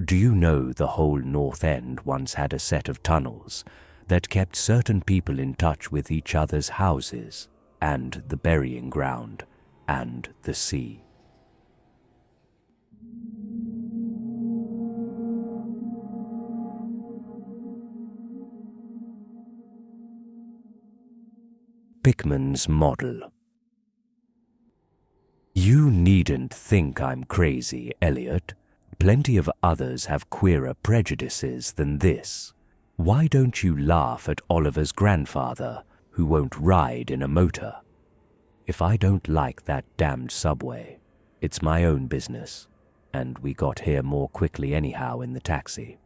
Do you know the whole North End once had a set of tunnels that kept certain people in touch with each other's houses and the burying ground and the sea? Pickman's model. You needn't think I'm crazy, Eliot. Plenty of others have queerer prejudices than this. Why don't you laugh at Oliver's grandfather, who won't ride in a motor? If I don't like that damned subway, it's my own business, and we got here more quickly anyhow in the taxi.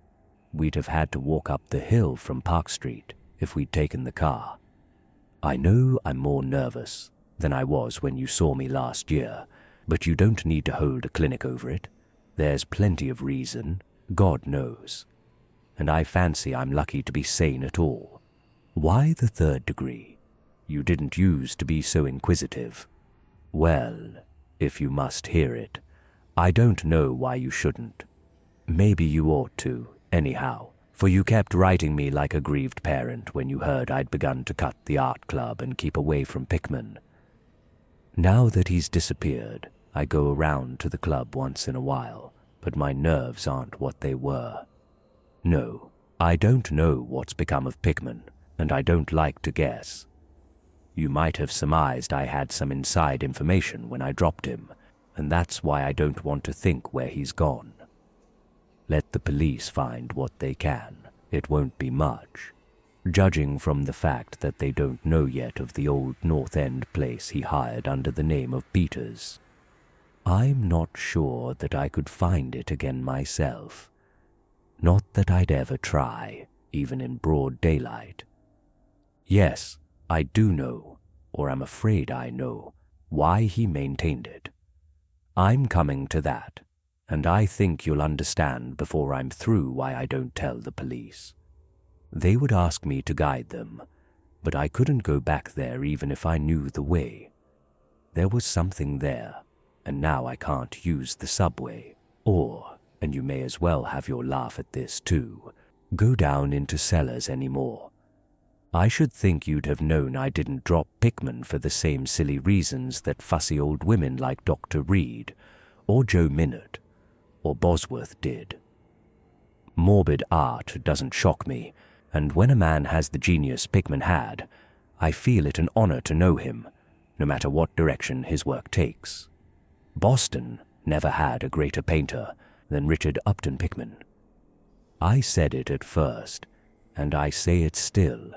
We'd have had to walk up the hill from Park Street if we'd taken the car. I know I'm more nervous than I was when you saw me last year, but you don't need to hold a clinic over it. There's plenty of reason, God knows. And I fancy I'm lucky to be sane at all. Why the third degree? You didn't use to be so inquisitive. Well, if you must hear it, I don't know why you shouldn't. Maybe you ought to, anyhow, for you kept writing me like a grieved parent when you heard I'd begun to cut the art club and keep away from Pickman. Now that he's disappeared, I go around to the club once in a while, but my nerves aren't what they were. No, I don't know what's become of Pickman, and I don't like to guess. You might have surmised I had some inside information when I dropped him, and that's why I don't want to think where he's gone. Let the police find what they can. It won't be much, judging from the fact that they don't know yet of the old North End place he hired under the name of Peters. I'm not sure that I could find it again myself. Not that I'd ever try, even in broad daylight. Yes, I do know, or I'm afraid I know, why he maintained it. I'm coming to that, and I think you'll understand before I'm through why I don't tell the police. They would ask me to guide them, but I couldn't go back there even if I knew the way. There was something there, and now I can't use the subway, or, and you may as well have your laugh at this too, go down into cellars anymore. I should think you'd have known I didn't drop Pickman for the same silly reasons that fussy old women like Dr. Reed, or Joe Minott, or Bosworth did. Morbid art doesn't shock me, and when a man has the genius Pickman had, I feel it an honor to know him, no matter what direction his work takes. Boston never had a greater painter than Richard Upton Pickman. I said it at first, and I say it still,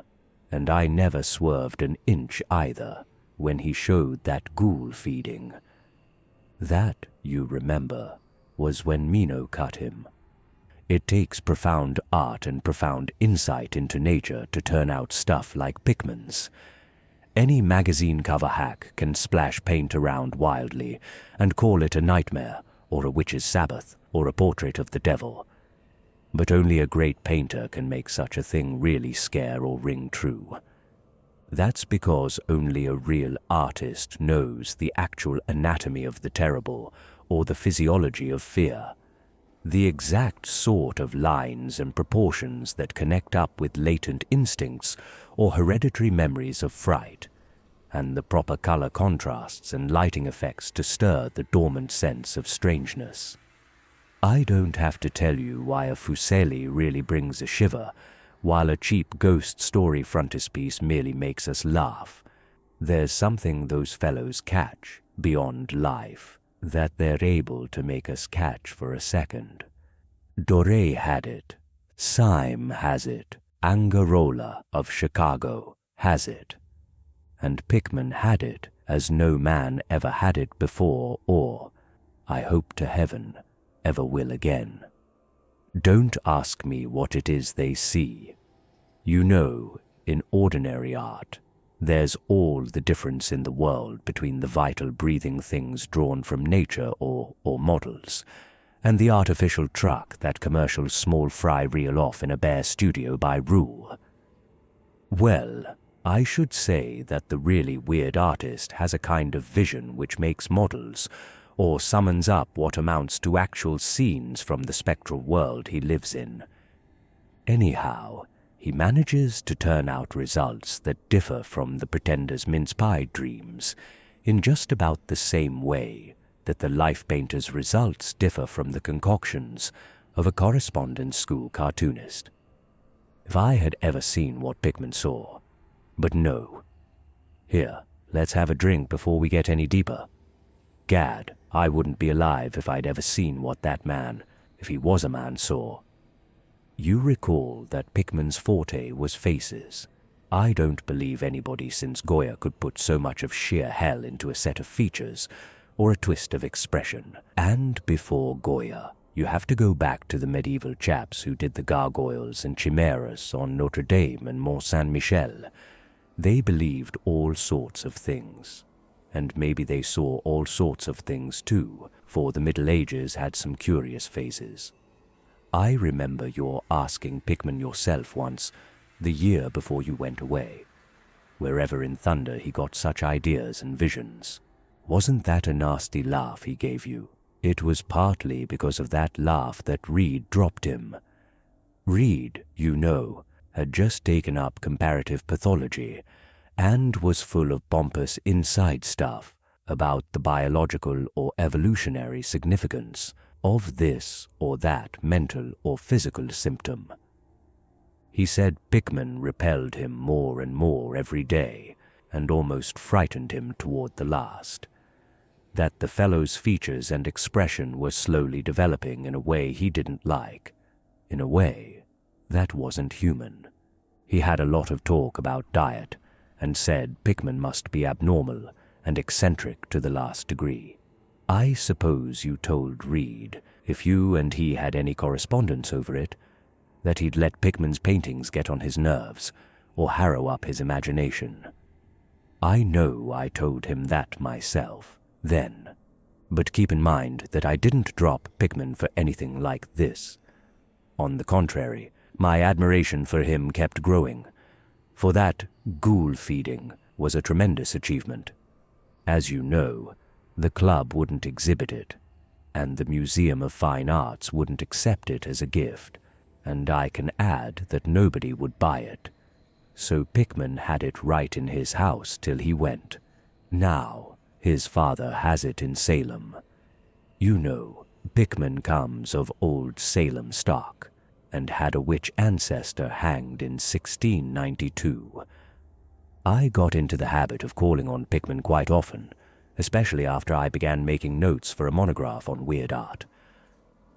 and I never swerved an inch either when he showed that ghoul feeding. That, you remember, was when Mino cut him. It takes profound art and profound insight into nature to turn out stuff like Pickman's. Any magazine cover hack can splash paint around wildly and call it a nightmare or a witch's sabbath or a portrait of the devil. But only a great painter can make such a thing really scare or ring true. That's because only a real artist knows the actual anatomy of the terrible or the physiology of fear, the exact sort of lines and proportions that connect up with latent instincts or hereditary memories of fright, and the proper color contrasts and lighting effects to stir the dormant sense of strangeness. I don't have to tell you why a Fuseli really brings a shiver, while a cheap ghost story frontispiece merely makes us laugh. There's something those fellows catch beyond life that they're able to make us catch for a second. Doré had it, Syme has it, Angarola of Chicago has it, and Pickman had it as no man ever had it before or, I hope to heaven, ever will again. Don't ask me what it is they see. You know, in ordinary art, there's all the difference in the world between the vital breathing things drawn from nature or models, and the artificial truck that commercial small fry reel off in a bare studio by rule. Well, I should say that the really weird artist has a kind of vision which makes models, or summons up what amounts to actual scenes from the spectral world he lives in. Anyhow, he manages to turn out results that differ from the pretender's mince-pie dreams in just about the same way that the life painter's results differ from the concoctions of a correspondence school cartoonist. If I had ever seen what Pickman saw, but no. Here, let's have a drink before we get any deeper. Gad, I wouldn't be alive if I'd ever seen what that man, if he was a man, saw. You recall that Pickman's forte was faces. I don't believe anybody since Goya could put so much of sheer hell into a set of features or a twist of expression. And before Goya, you have to go back to the medieval chaps who did the gargoyles and chimeras on Notre Dame and Mont Saint-Michel. They believed all sorts of things. And maybe they saw all sorts of things too, for the Middle Ages had some curious phases. I remember your asking Pickman yourself once, the year before you went away, wherever in thunder he got such ideas and visions. Wasn't that a nasty laugh he gave you? It was partly because of that laugh that Reed dropped him. Reed, you know, had just taken up comparative pathology and was full of pompous inside stuff about the biological or evolutionary significance of this or that mental or physical symptom. He said Pickman repelled him more and more every day and almost frightened him toward the last. That the fellow's features and expression were slowly developing in a way he didn't like, in a way that wasn't human. He had a lot of talk about diet and said Pickman must be abnormal and eccentric to the last degree. I suppose you told Reed, if you and he had any correspondence over it, that he'd let Pickman's paintings get on his nerves or harrow up his imagination. I know I told him that myself then, but keep in mind that I didn't drop Pickman for anything like this. On the contrary, my admiration for him kept growing, for that ghoul feeding was a tremendous achievement. As you know, the club wouldn't exhibit it, and the Museum of Fine Arts wouldn't accept it as a gift, and I can add that nobody would buy it. So Pickman had it right in his house till he went. Now, his father has it in Salem. You know, Pickman comes of old Salem stock, and had a witch ancestor hanged in 1692. I got into the habit of calling on Pickman quite often, especially after I began making notes for a monograph on weird art.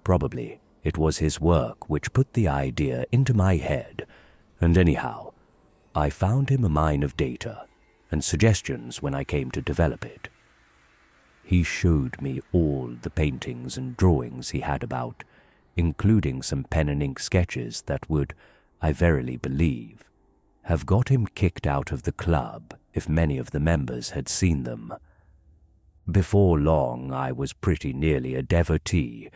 Probably it was his work which put the idea into my head, and anyhow, I found him a mine of data and suggestions when I came to develop it. He showed me all the paintings and drawings he had about, including some pen and ink sketches that would, I verily believe, have got him kicked out of the club if many of the members had seen them. Before long I was pretty nearly a devotee,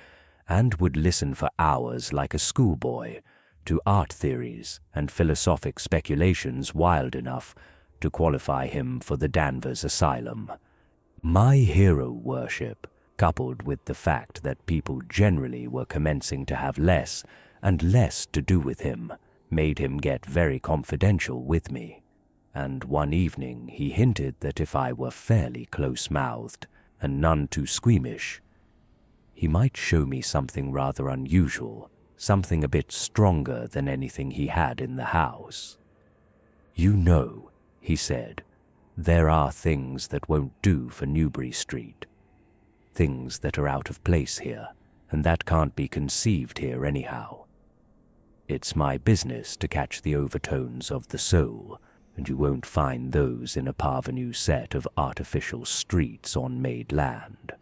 and would listen for hours like a schoolboy to art theories and philosophic speculations wild enough to qualify him for the Danvers Asylum. My hero worship, coupled with the fact that people generally were commencing to have less and less to do with him, made him get very confidential with me, and one evening he hinted that if I were fairly close-mouthed and none too squeamish, he might show me something rather unusual, something a bit stronger than anything he had in the house. You know, he said, there are things that won't do for Newbury Street. Things that are out of place here, and that can't be conceived here anyhow. It's my business to catch the overtones of the soul, and you won't find those in a parvenu set of artificial streets on made land.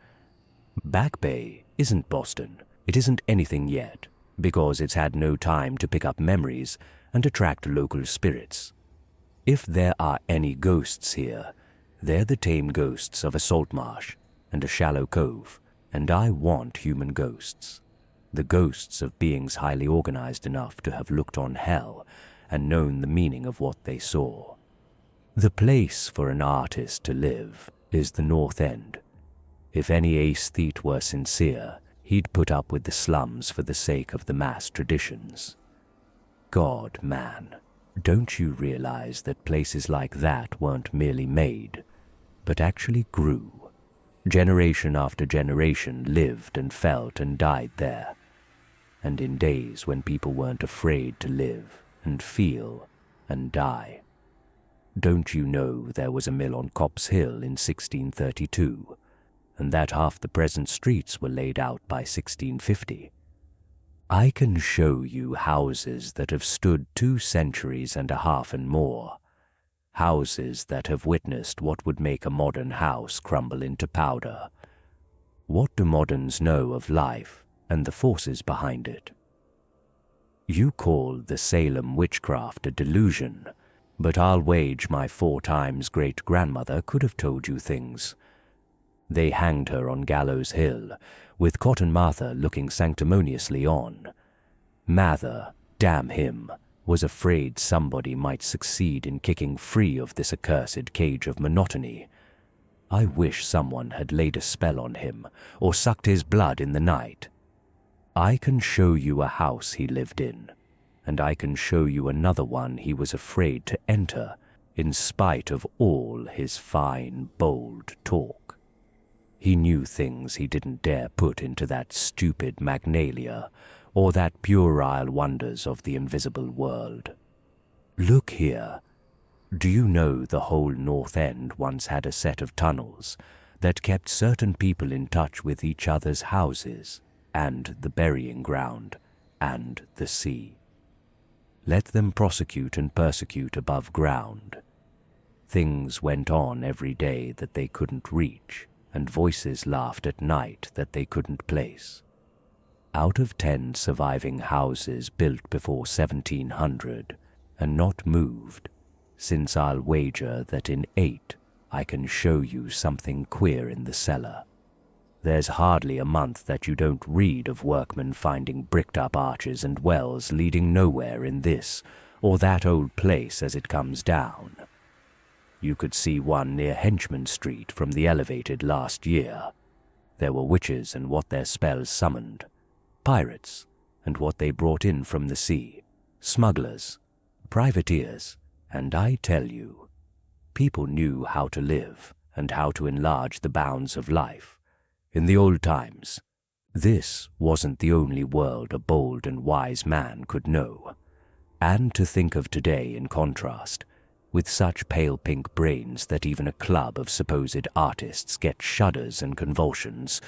Back Bay isn't Boston. It isn't anything yet, because it's had no time to pick up memories and attract local spirits. If there are any ghosts here, they're the tame ghosts of a salt marsh and a shallow cove, and I want human ghosts. The ghosts of beings highly organized enough to have looked on hell and known the meaning of what they saw. The place for an artist to live is the North End. If any aesthete were sincere, he'd put up with the slums for the sake of the mass traditions. God, man, don't you realize that places like that weren't merely made, but actually grew? Generation after generation lived and felt and died there, and in days when people weren't afraid to live and feel and die. Don't you know there was a mill on Copp's Hill in 1632, and that half the present streets were laid out by 1650? I can show you houses that have stood 2 centuries and a half and more, houses that have witnessed what would make a modern house crumble into powder. What do moderns know of life and the forces behind it? You call the Salem witchcraft a delusion, but I'll wage my 4 times great-grandmother could have told you things. They hanged her on Gallows Hill, with Cotton Mather looking sanctimoniously on. Mather, damn him, was afraid somebody might succeed in kicking free of this accursed cage of monotony. I wish someone had laid a spell on him, or sucked his blood in the night. I can show you a house he lived in, and I can show you another one he was afraid to enter, in spite of all his fine, bold talk. He knew things he didn't dare put into that stupid Magnalia, or that puerile wonders of the invisible world. Look here. Do you know the whole North End once had a set of tunnels that kept certain people in touch with each other's houses, and the burying ground, and the sea? Let them prosecute and persecute above ground. Things went on every day that they couldn't reach, and voices laughed at night that they couldn't place. Out of 10 surviving houses built before 1700, and not moved, since I'll wager that in 8 I can show you something queer in the cellar. There's hardly a month that you don't read of workmen finding bricked-up arches and wells leading nowhere in this or that old place as it comes down. You could see one near Henchman Street from the elevated last year. There were witches and what their spells summoned, pirates and what they brought in from the sea, smugglers, privateers, and I tell you, people knew how to live and how to enlarge the bounds of life. In the old times, this wasn't the only world a bold and wise man could know. And to think of today in contrast, with such pale pink brains that even a club of supposed artists get shudders and convulsions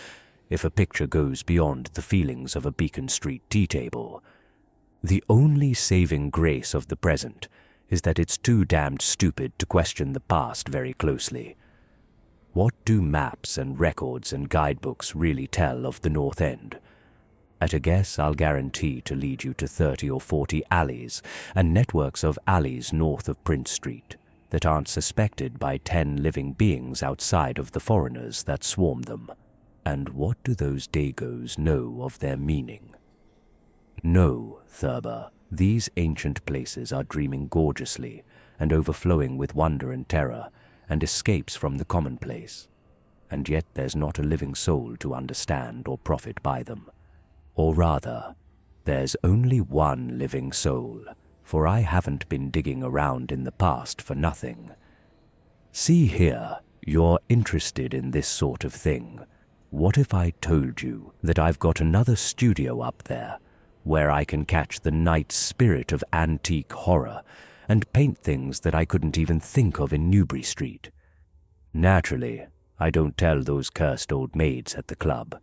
if a picture goes beyond the feelings of a Beacon Street tea table. The only saving grace of the present is that it's too damned stupid to question the past very closely. What do maps and records and guidebooks really tell of the North End? At a guess, I'll guarantee to lead you to 30 or 40 alleys and networks of alleys north of Prince Street that aren't suspected by 10 living beings outside of the foreigners that swarm them. And what do those Dagos know of their meaning? No, Thurber, these ancient places are dreaming gorgeously and overflowing with wonder and terror and escapes from the commonplace. And yet there's not a living soul to understand or profit by them. Or rather, there's only one living soul, for I haven't been digging around in the past for nothing. See here, you're interested in this sort of thing. What if I told you that I've got another studio up there, where I can catch the night spirit of antique horror and paint things that I couldn't even think of in Newbury Street? Naturally, I don't tell those cursed old maids at the club.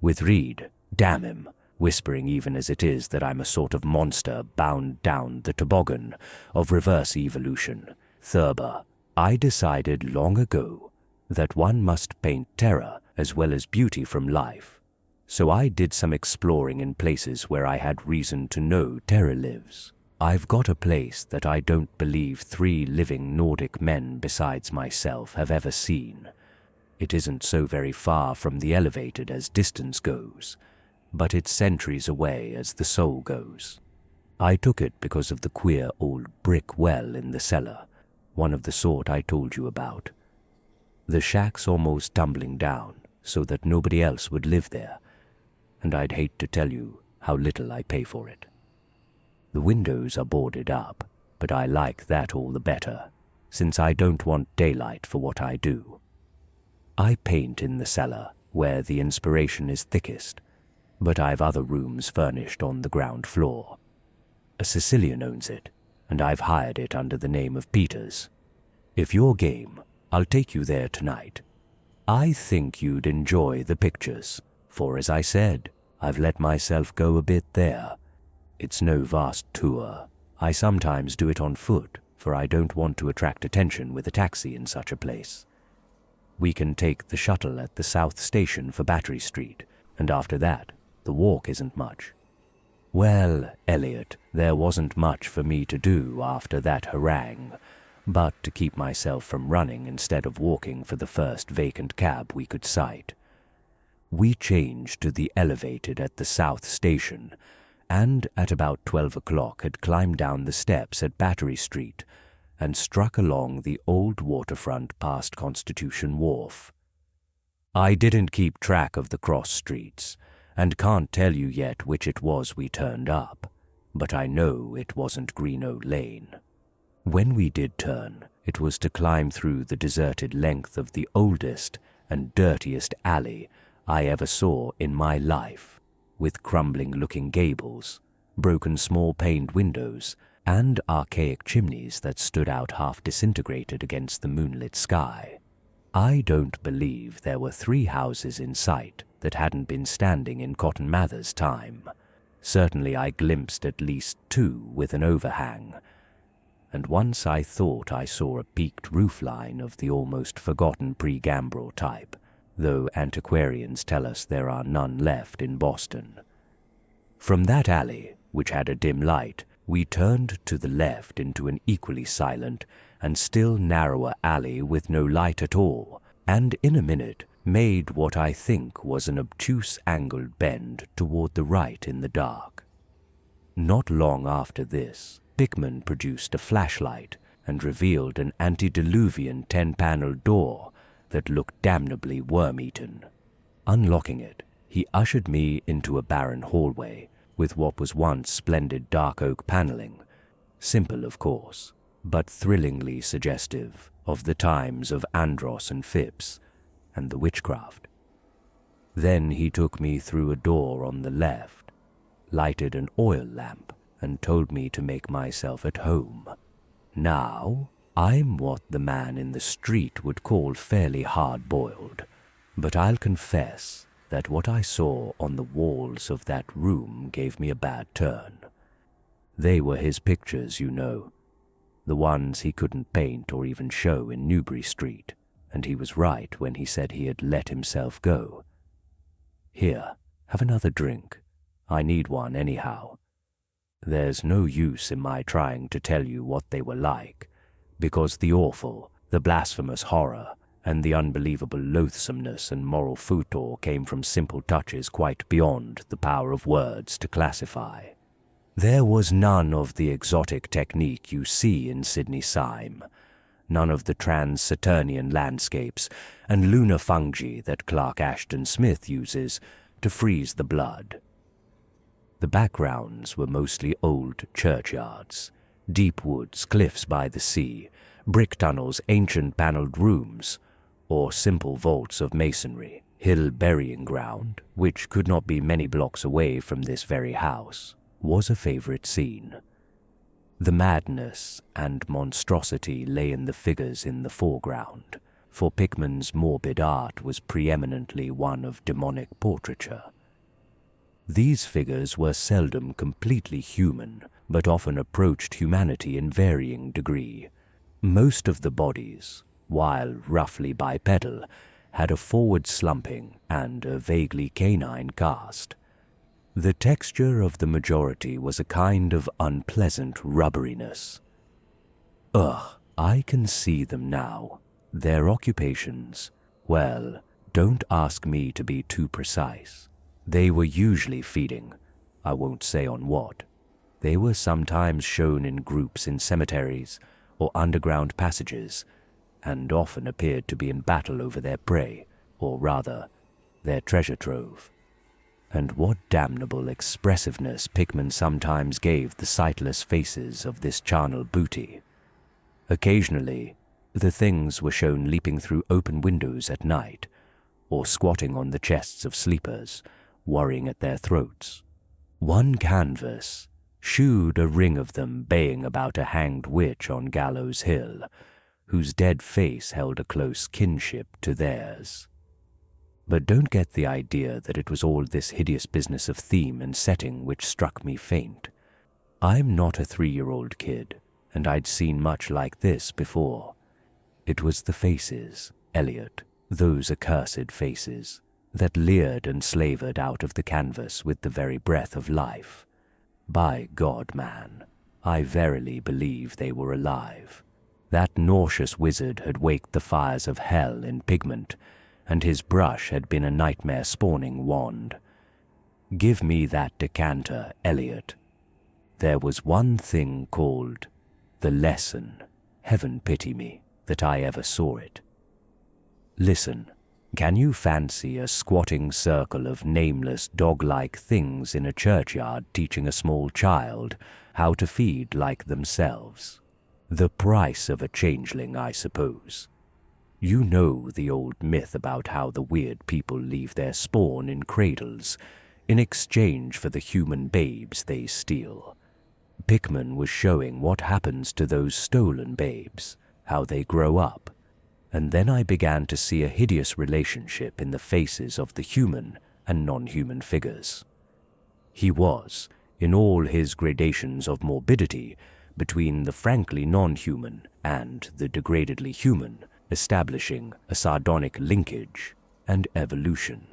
With Reed, damn him, whispering even as it is that I'm a sort of monster bound down the toboggan of reverse evolution, Thurber, I decided long ago that one must paint terror as well as beauty from life. So I did some exploring in places where I had reason to know terror lives. I've got a place that I don't believe 3 living Nordic men besides myself have ever seen. It isn't so very far from the elevated as distance goes, but it's centuries away as the soul goes. I took it because of the queer old brick well in the cellar, one of the sort I told you about. The shack's almost tumbling down, so that nobody else would live there, and I'd hate to tell you how little I pay for it. The windows are boarded up, but I like that all the better, since I don't want daylight for what I do. I paint in the cellar, where the inspiration is thickest, but I've other rooms furnished on the ground floor. A Sicilian owns it, and I've hired it under the name of Peters. If you're game, I'll take you there tonight. I think you'd enjoy the pictures, for as I said, I've let myself go a bit there. It's no vast tour. I sometimes do it on foot, for I don't want to attract attention with a taxi in such a place. We can take the shuttle at the South Station for Battery Street, and after that, the walk isn't much. Well, Eliot, there wasn't much for me to do after that harangue, but to keep myself from running instead of walking for the first vacant cab we could sight. We changed to the elevated at the South Station, and at about 12 o'clock had climbed down the steps at Battery Street and struck along the old waterfront past Constitution Wharf. I didn't keep track of the cross streets, and can't tell you yet which it was we turned up, but I know it wasn't Greenough Lane. When we did turn, it was to climb through the deserted length of the oldest and dirtiest alley I ever saw in my life, with crumbling-looking gables, broken small-paned windows, and archaic chimneys that stood out half-disintegrated against the moonlit sky. I don't believe there were 3 houses in sight that hadn't been standing in Cotton Mather's time. Certainly I glimpsed at least 2 with an overhang, and once I thought I saw a peaked roofline of the almost forgotten pre-gambrel type, though antiquarians tell us there are none left in Boston. From that alley, which had a dim light, we turned to the left into an equally silent and still narrower alley with no light at all, and in a minute made what I think was an obtuse angled bend toward the right in the dark. Not long after this, Pickman produced a flashlight and revealed an antediluvian 10-paneled door that looked damnably worm-eaten. Unlocking it, he ushered me into a barren hallway with what was once splendid dark oak paneling, simple of course, but thrillingly suggestive of the times of Andros and Phipps and the witchcraft. Then he took me through a door on the left, lighted an oil lamp, and told me to make myself at home. Now, I'm what the man in the street would call fairly hard-boiled, but I'll confess that what I saw on the walls of that room gave me a bad turn. They were his pictures, you know, the ones he couldn't paint or even show in Newbury Street, and he was right when he said he had let himself go. Here, have another drink. I need one anyhow. There's no use in my trying to tell you what they were like, because the awful, the blasphemous horror, and the unbelievable loathsomeness and moral furor came from simple touches quite beyond the power of words to classify. There was none of the exotic technique you see in Sidney Syme, none of the trans-Saturnian landscapes and lunar fungi that Clark Ashton Smith uses to freeze the blood. The backgrounds were mostly old churchyards, deep woods, cliffs by the sea, brick tunnels, ancient panelled rooms, or simple vaults of masonry, hill burying ground, which could not be many blocks away from this very house, was a favourite scene. The madness and monstrosity lay in the figures in the foreground, for Pickman's morbid art was preeminently one of demonic portraiture. These figures were seldom completely human, but often approached humanity in varying degree. Most of the bodies, while roughly bipedal, had a forward slumping and a vaguely canine cast. The texture of the majority was a kind of unpleasant rubberiness. Ugh, I can see them now. Their occupations, well, don't ask me to be too precise. They were usually feeding, I won't say on what. They were sometimes shown in groups in cemeteries or underground passages, and often appeared to be in battle over their prey, or rather, their treasure trove. And what damnable expressiveness Pickman sometimes gave the sightless faces of this charnel booty. Occasionally, the things were shown leaping through open windows at night, or squatting on the chests of sleepers, worrying at their throats. One canvas shewed a ring of them baying about a hanged witch on Gallows Hill, whose dead face held a close kinship to theirs. But don't get the idea that it was all this hideous business of theme and setting which struck me faint. I'm not a 3-year-old kid, and I'd seen much like this before. It was the faces, Eliot, those accursed faces, that leered and slavered out of the canvas with the very breath of life. By God, man, I verily believe they were alive. That nauseous wizard had waked the fires of hell in pigment, and his brush had been a nightmare-spawning wand. Give me that decanter, Eliot. There was one thing called the lesson, heaven pity me, that I ever saw it. Listen, can you fancy a squatting circle of nameless dog-like things in a churchyard teaching a small child how to feed like themselves? The price of a changeling, I suppose. You know the old myth about how the weird people leave their spawn in cradles in exchange for the human babes they steal. Pickman was showing what happens to those stolen babes, how they grow up, and then I began to see a hideous relationship in the faces of the human and non-human figures. He was, in all his gradations of morbidity, between the frankly non-human and the degradedly human, establishing a sardonic linkage and evolution.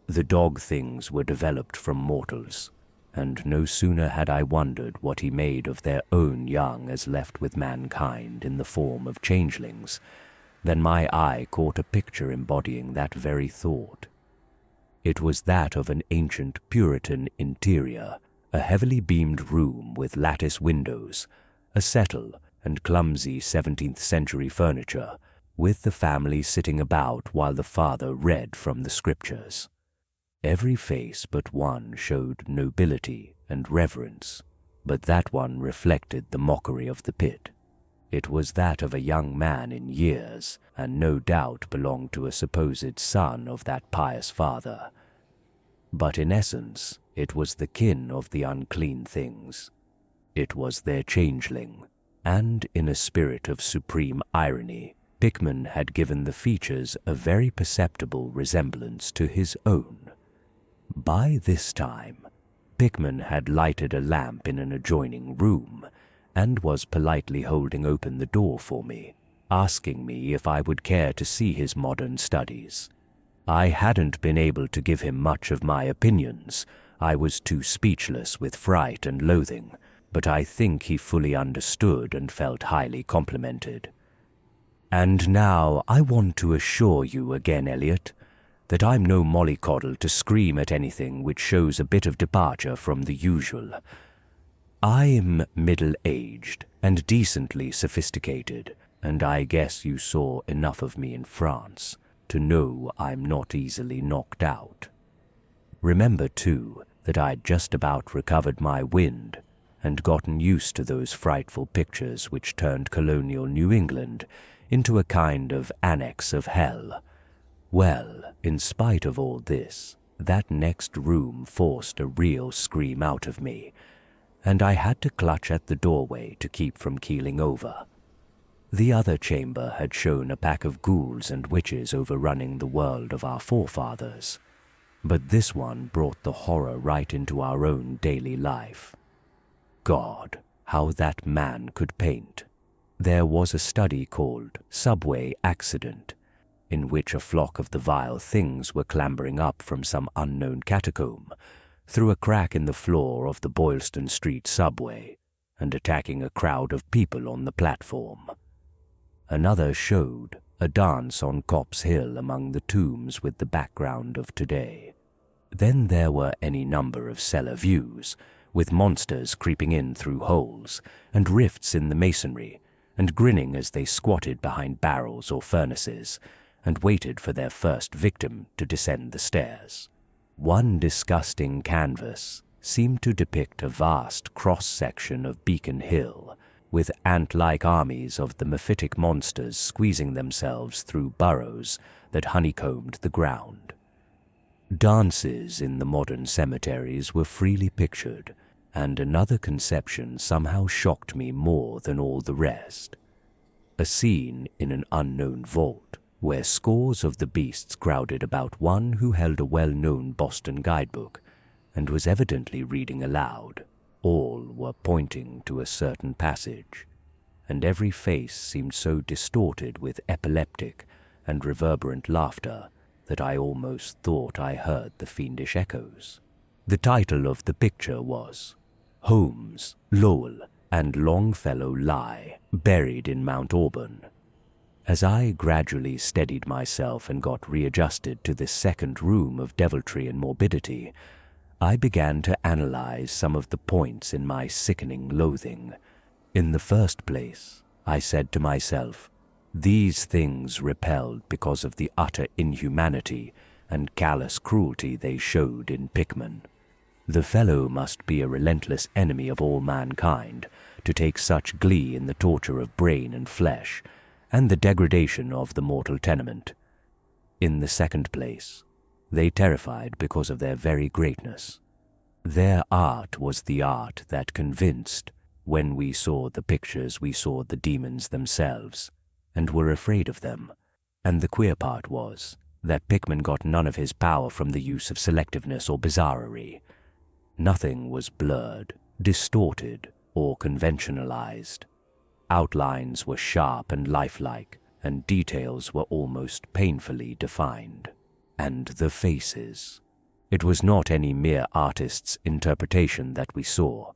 The dog things were developed from mortals, and no sooner had I wondered what he made of their own young as left with mankind in the form of changelings, than my eye caught a picture embodying that very thought. It was that of an ancient Puritan interior, a heavily beamed room with lattice windows, a settle and clumsy 17th-century furniture, with the family sitting about while the father read from the scriptures. Every face but one showed nobility and reverence, but that one reflected the mockery of the pit. It was that of a young man in years, and no doubt belonged to a supposed son of that pious father. But in essence, it was the kin of the unclean things. It was their changeling, and in a spirit of supreme irony, Pickman had given the features a very perceptible resemblance to his own. By this time, Pickman had lighted a lamp in an adjoining room, and was politely holding open the door for me, asking me if I would care to see his modern studies. I hadn't been able to give him much of my opinions. I was too speechless with fright and loathing, but I think he fully understood and felt highly complimented. And now I want to assure you again, Eliot, that I'm no mollycoddle to scream at anything which shows a bit of departure from the usual. I'm middle-aged and decently sophisticated, and I guess you saw enough of me in France to know I'm not easily knocked out. Remember, too, that I'd just about recovered my wind and gotten used to those frightful pictures which turned colonial New England into a kind of annex of hell. Well, in spite of all this, that next room forced a real scream out of me, and I had to clutch at the doorway to keep from keeling over. The other chamber had shown a pack of ghouls and witches overrunning the world of our forefathers, but this one brought the horror right into our own daily life. God, how that man could paint! There was a study called Subway Accident, in which a flock of the vile things were clambering up from some unknown catacomb through a crack in the floor of the Boylston Street subway and attacking a crowd of people on the platform. Another showed a dance on Copp's Hill among the tombs with the background of today. Then there were any number of cellar views, with monsters creeping in through holes and rifts in the masonry and grinning as they squatted behind barrels or furnaces, and waited for their first victim to descend the stairs. One disgusting canvas seemed to depict a vast cross-section of Beacon Hill, with ant-like armies of the mephitic monsters squeezing themselves through burrows that honeycombed the ground. Dances in the modern cemeteries were freely pictured, and another conception somehow shocked me more than all the rest. A scene in an unknown vault, where scores of the beasts crowded about one who held a well-known Boston guidebook and was evidently reading aloud. All were pointing to a certain passage, and every face seemed so distorted with epileptic and reverberant laughter that I almost thought I heard the fiendish echoes. The title of the picture was Holmes, Lowell, and Longfellow Lie, Buried in Mount Auburn. As I gradually steadied myself and got readjusted to this second room of deviltry and morbidity, I began to analyze some of the points in my sickening loathing. In the first place, I said to myself, these things repelled because of the utter inhumanity and callous cruelty they showed in Pickman. The fellow must be a relentless enemy of all mankind to take such glee in the torture of brain and flesh, and the degradation of the mortal tenement. In the second place, they terrified because of their very greatness. Their art was the art that convinced. When we saw the pictures, we saw the demons themselves, and were afraid of them. And the queer part was that Pickman got none of his power from the use of selectiveness or bizarrerie. Nothing was blurred, distorted, or conventionalized. Outlines were sharp and lifelike, and details were almost painfully defined. And the faces. It was not any mere artist's interpretation that we saw.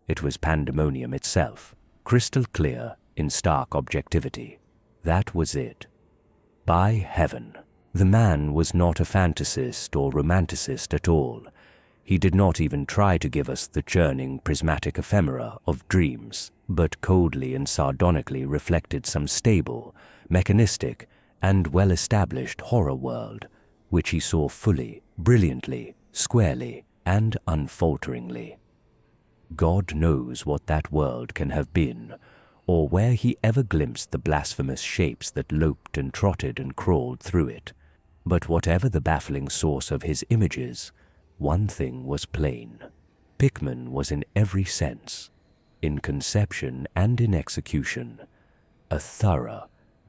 It was pandemonium itself, crystal clear in stark objectivity. That was it. By heaven, the man was not a fantasist or romanticist at all. He did not even try to give us the churning prismatic ephemera of dreams, but coldly and sardonically reflected some stable, mechanistic, and well-established horror world, which he saw fully, brilliantly, squarely, and unfalteringly. God knows what that world can have been, or where he ever glimpsed the blasphemous shapes that loped and trotted and crawled through it. But whatever the baffling source of his images, one thing was plain. Pickman was in every sense, in conception and in execution, a thorough,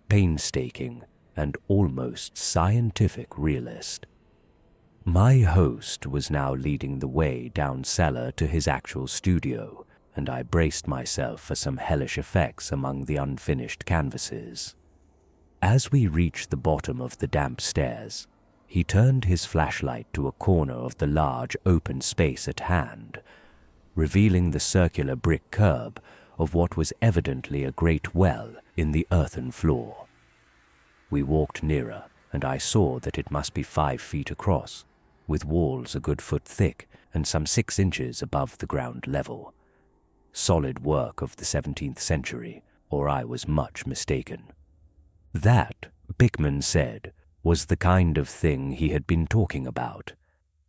painstaking, and almost scientific realist. My host was now leading the way down cellar to his actual studio, and I braced myself for some hellish effects among the unfinished canvases. As we reached the bottom of the damp stairs, he turned his flashlight to a corner of the large open space at hand, revealing the circular brick curb of what was evidently a great well in the earthen floor. We walked nearer, and I saw that it must be 5 feet across, with walls a good foot thick and some 6 inches above the ground level. Solid work of the 17th century, or I was much mistaken. That, Pickman said, was the kind of thing he had been talking about,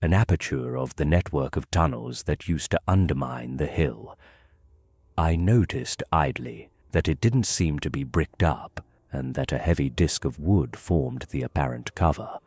an aperture of the network of tunnels that used to undermine the hill. I noticed idly that it didn't seem to be bricked up, and that a heavy disc of wood formed the apparent cover.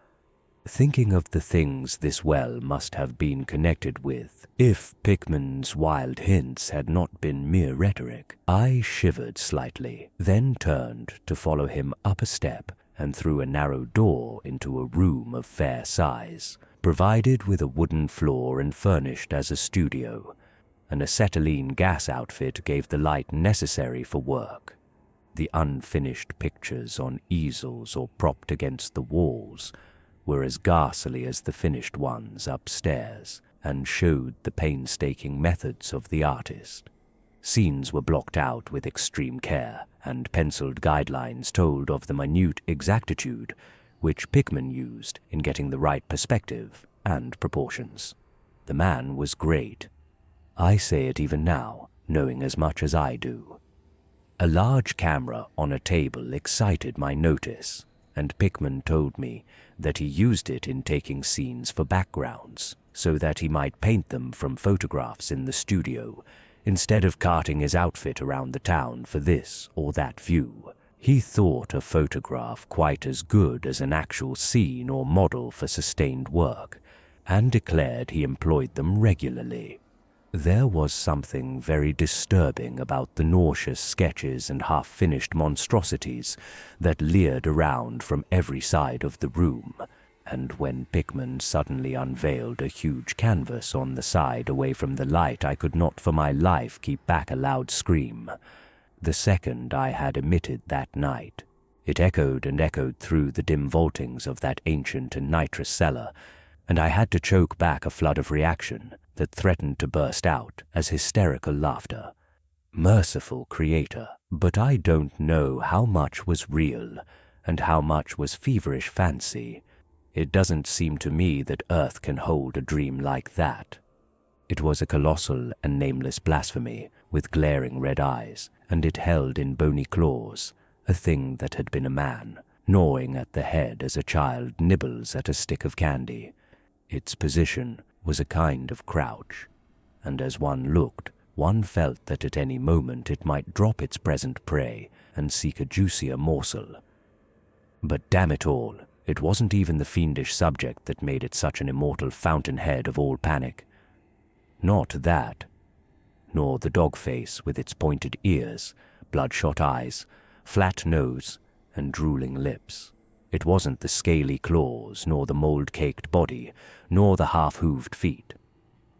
Thinking of the things this well must have been connected with, if Pickman's wild hints had not been mere rhetoric, I shivered slightly, then turned to follow him up a step and through a narrow door into a room of fair size, provided with a wooden floor and furnished as a studio. An acetylene gas outfit gave the light necessary for work. The unfinished pictures on easels or propped against the walls were as ghastly as the finished ones upstairs, and showed the painstaking methods of the artist. Scenes were blocked out with extreme care, and penciled guidelines told of the minute exactitude which Pickman used in getting the right perspective and proportions. The man was great. I say it even now, knowing as much as I do. A large camera on a table excited my notice, and Pickman told me that he used it in taking scenes for backgrounds, so that he might paint them from photographs in the studio, instead of carting his outfit around the town for this or that view. He thought a photograph quite as good as an actual scene or model for sustained work, and declared he employed them regularly. There was something very disturbing about the nauseous sketches and half-finished monstrosities that leered around from every side of the room, and when Pickman suddenly unveiled a huge canvas on the side away from the light, I could not for my life keep back a loud scream. The second I had emitted that night, it echoed and echoed through the dim vaultings of that ancient and nitrous cellar, and I had to choke back a flood of reaction that threatened to burst out as hysterical laughter. Merciful Creator, but I don't know how much was real and how much was feverish fancy. It doesn't seem to me that Earth can hold a dream like that. It was a colossal and nameless blasphemy with glaring red eyes, and it held in bony claws a thing that had been a man, gnawing at the head as a child nibbles at a stick of candy. Its position was a kind of crouch, and as one looked, one felt that at any moment it might drop its present prey and seek a juicier morsel. But damn it all, it wasn't even the fiendish subject that made it such an immortal fountainhead of all panic. Not that, nor the dog face with its pointed ears, bloodshot eyes, flat nose, and drooling lips. It wasn't the scaly claws, nor the mold-caked body, nor the half-hooved feet.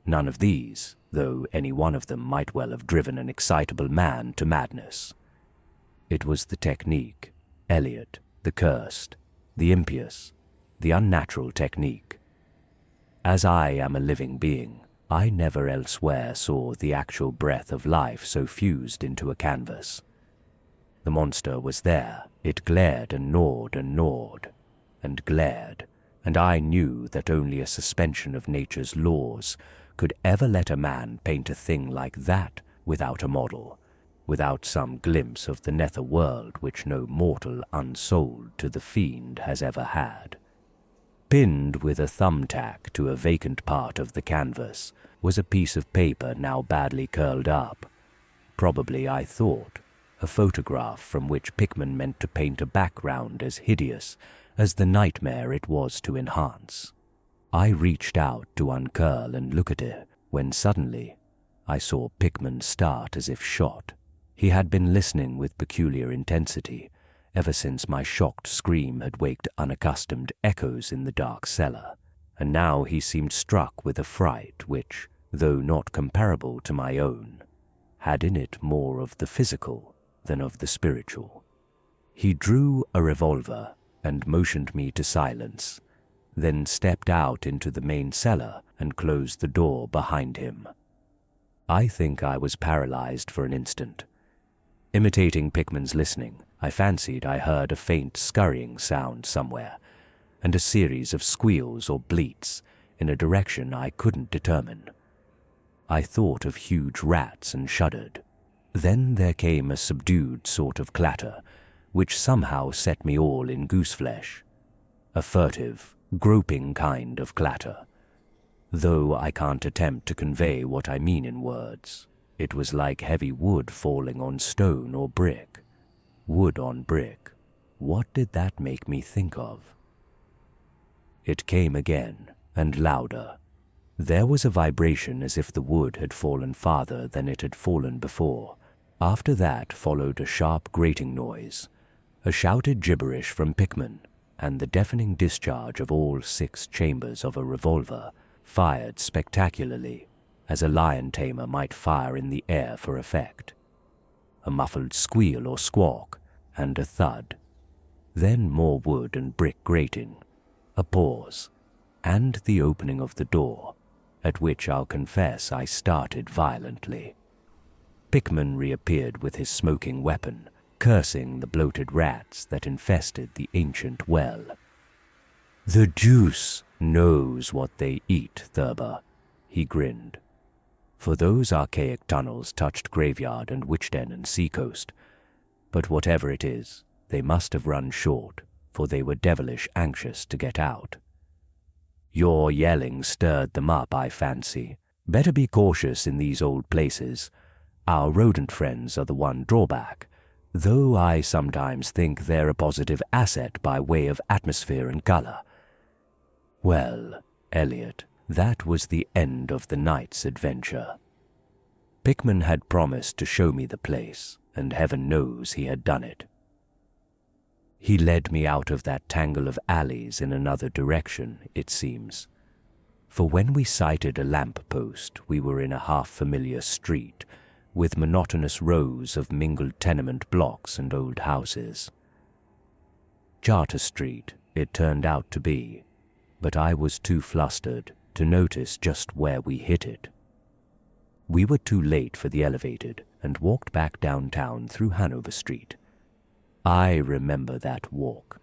None of these, though any one of them might well have driven an excitable man to madness. It was the technique, Eliot, the cursed, the impious, the unnatural technique. As I am a living being, I never elsewhere saw the actual breath of life so fused into a canvas. The monster was there. It glared and gnawed and gnawed and glared, and I knew that only a suspension of nature's laws could ever let a man paint a thing like that without a model, without some glimpse of the nether world which no mortal unsold to the fiend has ever had. Pinned with a thumbtack to a vacant part of the canvas was a piece of paper now badly curled up. Probably, I thought, a photograph from which Pickman meant to paint a background as hideous as the nightmare it was to enhance. I reached out to uncurl and look at it, when suddenly I saw Pickman start as if shot. He had been listening with peculiar intensity ever since my shocked scream had waked unaccustomed echoes in the dark cellar, and now he seemed struck with a fright which, though not comparable to my own, had in it more of the physical than of the spiritual. He drew a revolver and motioned me to silence, then stepped out into the main cellar and closed the door behind him. I think I was paralyzed for an instant. Imitating Pickman's listening, I fancied I heard a faint scurrying sound somewhere, and a series of squeals or bleats in a direction I couldn't determine. I thought of huge rats and shuddered. Then there came a subdued sort of clatter, which somehow set me all in gooseflesh. A furtive, groping kind of clatter. Though I can't attempt to convey what I mean in words. It was like heavy wood falling on stone or brick. Wood on brick. What did that make me think of? It came again, and louder. There was a vibration as if the wood had fallen farther than it had fallen before. After that followed a sharp grating noise, a shouted gibberish from Pickman, and the deafening discharge of all 6 chambers of a revolver, fired spectacularly, as a lion tamer might fire in the air for effect. A muffled squeal or squawk, and a thud. Then more wood and brick grating, a pause, and the opening of the door, at which I'll confess I started violently. Pickman reappeared with his smoking weapon, cursing the bloated rats that infested the ancient well. "The deuce knows what they eat, Thurber," he grinned. For those archaic tunnels touched graveyard and witch den and seacoast. But whatever it is, they must have run short, for they were devilish anxious to get out. Your yelling stirred them up, I fancy. Better be cautious in these old places. Our rodent friends are the one drawback, though I sometimes think they're a positive asset by way of atmosphere and color. Well, Eliot, that was the end of the night's adventure. Pickman had promised to show me the place, and heaven knows he had done it. He led me out of that tangle of alleys in another direction, it seems. For when we sighted a lamp-post, we were in a half-familiar street, with monotonous rows of mingled tenement blocks and old houses. Charter Street it turned out to be, but I was too flustered to notice just where we hit it. We were too late for the elevated and walked back downtown through Hanover Street. I remember that walk.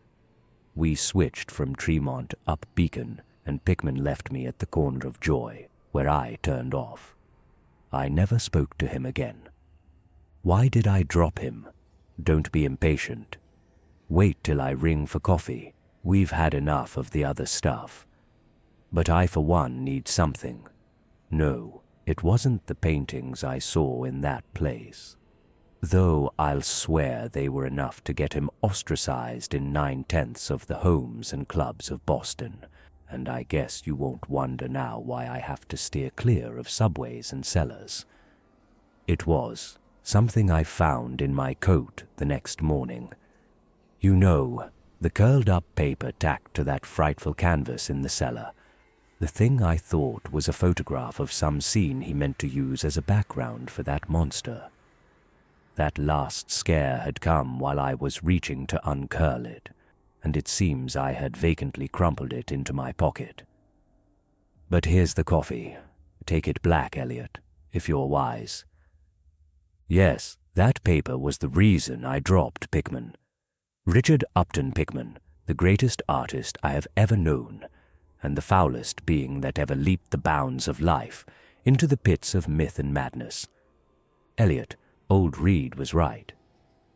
We switched from Tremont up Beacon, and Pickman left me at the corner of Joy, where I turned off. I never spoke to him again. Why did I drop him? Don't be impatient. Wait till I ring for coffee. We've had enough of the other stuff. But I, for one, need something. No, it wasn't the paintings I saw in that place. Though I'll swear they were enough to get him ostracized in 9/10 of the homes and clubs of Boston, and I guess you won't wonder now why I have to steer clear of subways and cellars. It was something I found in my coat the next morning. You know, the curled-up paper tacked to that frightful canvas in the cellar. The thing I thought was a photograph of some scene he meant to use as a background for that monster. That last scare had come while I was reaching to uncurl it, and it seems I had vacantly crumpled it into my pocket. But here's the coffee. Take it black, Eliot, if you're wise. Yes, that paper was the reason I dropped Pickman. Richard Upton Pickman, the greatest artist I have ever known, and the foulest being that ever leaped the bounds of life into the pits of myth and madness. Eliot, old Reed was right.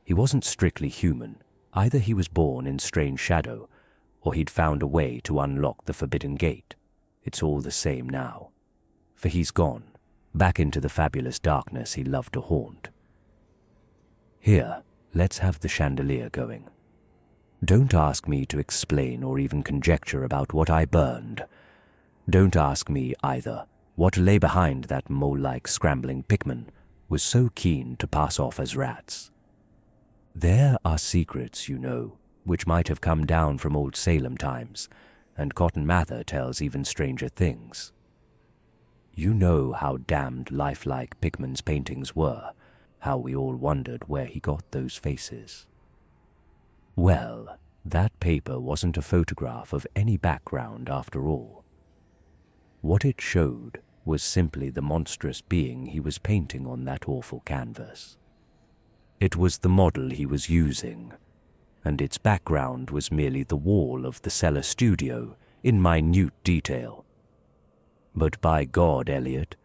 He wasn't strictly human. Either he was born in strange shadow, or he'd found a way to unlock the forbidden gate. It's all the same now. For he's gone, back into the fabulous darkness he loved to haunt. Here, let's have the chandelier going. Don't ask me to explain or even conjecture about what I burned. Don't ask me, either, what lay behind that mole-like scrambling Pickman was so keen to pass off as rats. There are secrets, you know, which might have come down from old Salem times, and Cotton Mather tells even stranger things. You know how damned lifelike Pickman's paintings were, how we all wondered where he got those faces. Well, that paper wasn't a photograph of any background after all. What it showed was simply the monstrous being he was painting on that awful canvas. It was the model he was using, and its background was merely the wall of the cellar studio in minute detail. But by God, Eliot,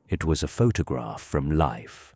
it was a photograph from life.